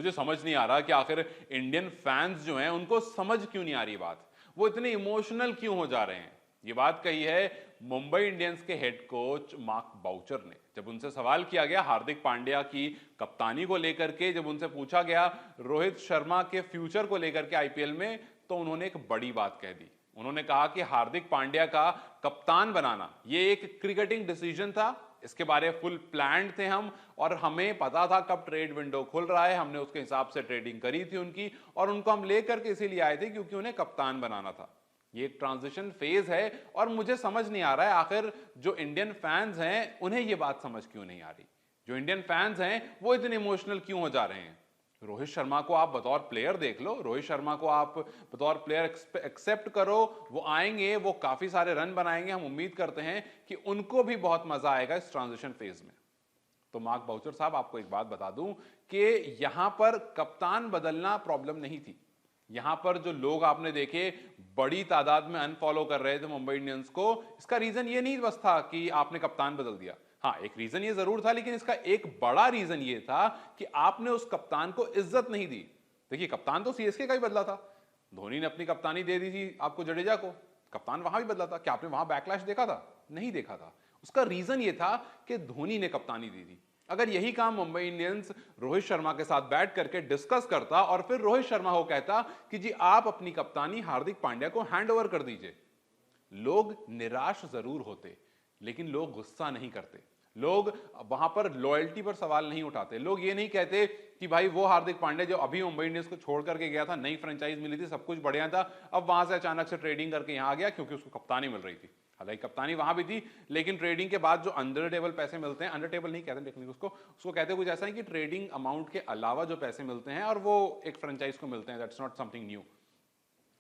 मुझे समझ नहीं आ रहा कि आखिर इंडियन फैंस जो हैं उनको समझ क्यों नहीं आ रही बात, वो इतने इमोशनल क्यों हो जा रहे हैं। ये बात कही है मुंबई इंडियंस के हेड कोच मार्क बाउचर ने, जब उनसे सवाल किया गया हार्दिक पांड्या की कप्तानी को लेकर के, जब उनसे पूछा गया रोहित शर्मा के फ्यूचर को लेकर के आईपीएल में, तो उन्होंने एक बड़ी बात कह दी। उन्होंने कहा कि हार्दिक पांड्या का कप्तान बनाना ये एक क्रिकेटिंग डिसीजन था, इसके बारे में फुल प्लान थे हम, और हमें पता था कब ट्रेड विंडो खुल रहा है, हमने उसके हिसाब से ट्रेडिंग करी थी उनकी, और उनको हम लेकर के इसीलिए आए थे क्योंकि उन्हें कप्तान बनाना था। ये एक ट्रांजिशन फेज है और मुझे समझ नहीं आ रहा है आखिर जो इंडियन फैंस हैं उन्हें ये बात समझ क्यों नहीं आ रही। जो इंडियन फैंस हैं वो इतने इमोशनल क्यों हो जा रहे हैं। रोहित शर्मा को आप बतौर प्लेयर देख लो, रोहित शर्मा को आप बतौर प्लेयर एक्सेप्ट करो, वो आएंगे, वो काफी सारे रन बनाएंगे, हम उम्मीद करते हैं कि उनको भी बहुत मजा आएगा इस ट्रांजिशन फेज में। तो मार्क बाउचर साहब, आपको एक बात बता दूं कि यहां पर कप्तान बदलना प्रॉब्लम नहीं थी। यहां पर जो लोग आपने देखे बड़ी तादाद में अनफॉलो कर रहे थे मुंबई इंडियंस को, इसका रीजन ये नहीं बस था कि आपने कप्तान बदल दिया। हाँ, एक रीजन ये जरूर था, लेकिन इसका एक बड़ा रीजन ये था कि आपने उस कप्तान को इज्जत नहीं दी। देखिए, कप्तान तो सीएसके का ही बदला था, धोनी ने अपनी कप्तानी दे दी थी आपको जडेजा को, कप्तान वहां भी बदला था। क्या आपने वहां बैकलैश देखा था? नहीं देखा था। उसका रीजन ये था कि धोनी ने कप्तानी दी थी। अगर यही काम मुंबई इंडियंस रोहित शर्मा के साथ बैठ करके डिस्कस करता और फिर रोहित शर्मा को कहता कि जी आप अपनी कप्तानी हार्दिक पांड्या को हैंड ओवर कर दीजिए, लोग निराश जरूर होते, लेकिन लोग गुस्सा नहीं करते, लोग वहां पर लॉयल्टी पर सवाल नहीं उठाते। लोग ये नहीं कहते कि भाई वो हार्दिक पांड्या जो अभी मुंबई इंडियंस को छोड़ करके गया था, नई फ्रेंचाइज मिली थी, सब कुछ बढ़िया था, अब वहां से अचानक से ट्रेडिंग करके यहां आ गया क्योंकि उसको कप्तानी मिल रही थी। हालांकि कप्तानी वहां भी थी, लेकिन ट्रेडिंग के बाद जो अंडर टेबल पैसे मिलते हैं, अंडर टेबल नहीं कहते टेक्निकली उसको कहते हैं कुछ ऐसा है कि ट्रेडिंग अमाउंट के अलावा जो पैसे मिलते हैं और वो एक फ्रेंचाइज को मिलते हैं, दैट्स नॉट समथिंग न्यू।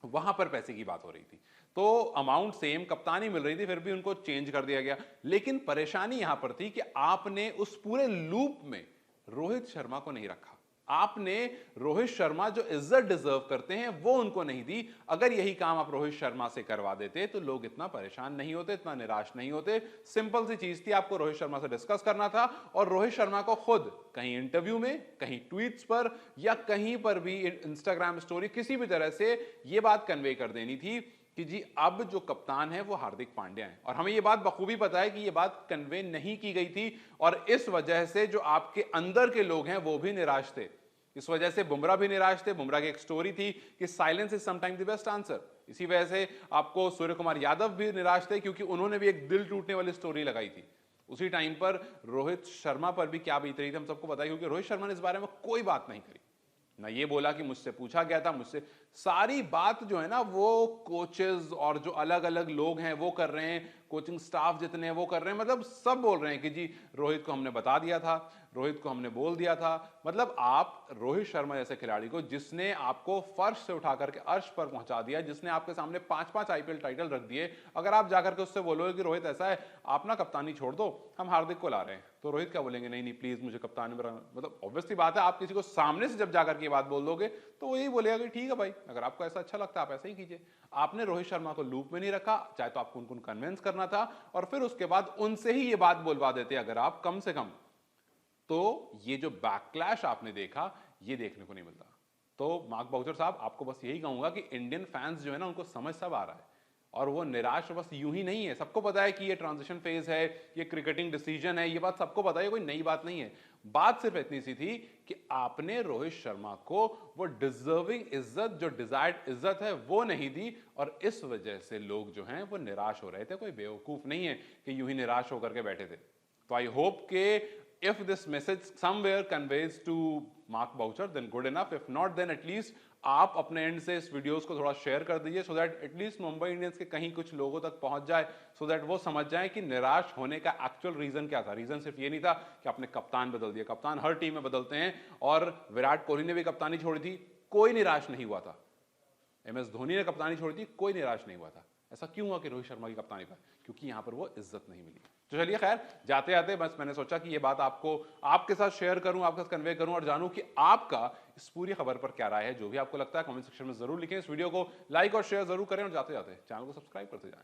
वहां पर पैसे की बात हो रही थी, तो अमाउंट सेम, कप्तानी मिल रही थी, फिर भी उनको चेंज कर दिया गया। लेकिन परेशानी यहां पर थी कि आपने उस पूरे लूप में रोहित शर्मा को नहीं रखा। आपने रोहित शर्मा जो इज्जत डिजर्व करते हैं वो उनको नहीं दी। अगर यही काम आप रोहित शर्मा से करवा देते तो लोग इतना परेशान नहीं होते, इतना निराश नहीं होते। सिंपल सी चीज थी, आपको रोहित शर्मा से डिस्कस करना था और रोहित शर्मा को खुद कहीं इंटरव्यू में, कहीं ट्वीट्स पर या कहीं पर भी इंस्टाग्राम स्टोरी, किसी भी तरह से यह बात कन्वे कर देनी थी कि जी अब जो कप्तान है वो हार्दिक पांड्या है। और हमें ये बात बखूबी पता है कि ये बात कन्वे नहीं की गई थी और इस वजह से जो आपके अंदर के लोग हैं वो भी निराश थे। इस वजह से बुमराह भी निराश थे। बुमराह की एक स्टोरी थी कि silence is sometimes the best answer. इसी वजह से आपको सूर्य कुमार यादव भी निराश थे क्योंकि उन्होंने भी एक दिल टूटने वाली स्टोरी लगाई थी। उसी टाइम पर रोहित शर्मा पर भी क्या बीत रही थी हम सबको पता है, क्योंकि रोहित शर्मा ने इस बारे में कोई बात नहीं करी, ना ये बोला कि मुझसे पूछा गया था, मुझसे सारी बात जो है ना वो कोचेस और जो अलग अलग लोग हैं वो कर रहे हैं, कोचिंग स्टाफ जितने हैं वो कर रहे हैं, मतलब सब बोल रहे हैं कि जी रोहित को हमने बता दिया था, रोहित को हमने बोल दिया था। मतलब आप रोहित शर्मा जैसे खिलाड़ी को, जिसने आपको फर्श से उठा करके अर्श पर पहुंचा दिया, जिसने आपके सामने 5-5 आईपीएल टाइटल रख दिए, अगर आप जाकर के उससे बोलोगे कि रोहित ऐसा है, आप ना कप्तानी छोड़ दो, हम हार्दिक को ला रहे हैं, तो रोहित क्या बोलेंगे? नहीं नहीं प्लीज मुझे कप्तानी बनाना। मतलब ऑब्वियसली बात है, आप किसी को सामने से जब जाकर के बात बोल दोगे तो वो यही बोलेगा कि ठीक है भाई, अगर आपको ऐसा अच्छा लगता है आप ऐसा ही कीजिए। आपने रोहित शर्मा को लूप में नहीं रखा, चाहे तो आपको उनको कन्विंस करना था और फिर उसके बाद उनसे ही ये बात बोलवा देते अगर आप, कम से कम। तो ये जो बैकलैश आपने देखा ये देखने को नहीं मिलता। तो मार्क बाउचर साहब, आपको बस यही कहूंगा कि इंडियन फैंस जो है ना उनको समझ सब आ रहा है और वो निराश बस यूं ही नहीं है। सबको पता है कि ये ट्रांजिशन फेज है, ये क्रिकेटिंग डिसीजन है, ये बात सबको पता है, कोई नई बात नहीं है। बात सिर्फ इतनी सी थी कि आपने रोहित शर्मा को वो डिजर्विंग इज्जत, जो डिजायर्ड इज्जत है वो नहीं दी और इस वजह से लोग जो हैं वो निराश हो रहे थे। कोई बेवकूफ नहीं है कि यूं ही निराश होकर के बैठे थे। तो आई होप के if this message somewhere conveys to Mark Boucher, then good enough. If not, then at least आप अपने एंड से इस वीडियोस को थोड़ा शेयर कर दीजिए, so that at least Mumbai Indians के कहीं कुछ लोगों तक पहुंच जाए, सो दैट वो समझ जाए कि निराश होने का एक्चुअल रीजन क्या था। रीजन सिर्फ ये नहीं था कि आपने कप्तान बदल दिया। कप्तान हर टीम में बदलते हैं और विराट कोहली ने भी कप्तानी छोड़ी थी, कोई निराश नहीं हुआ था। MS धोनी ने कप्तानी छोड़ी थी, कोई निराश नहीं हुआ था। ऐसा क्यों हुआ कि रोहित शर्मा की कप्तानी पर? क्योंकि यहां पर वो इज्जत नहीं मिली। तो चलिए खैर, जाते जाते बस मैंने सोचा कि ये बात आपको, आपके साथ शेयर करूं, आपके साथ कन्वे करूं और जानूं कि आपका इस पूरी खबर पर क्या राय है। जो भी आपको लगता है कमेंट सेक्शन में जरूर लिखें। इस वीडियो को लाइक और शेयर जरूर करें और जाते जाते चैनल को सब्सक्राइब करते जाएं।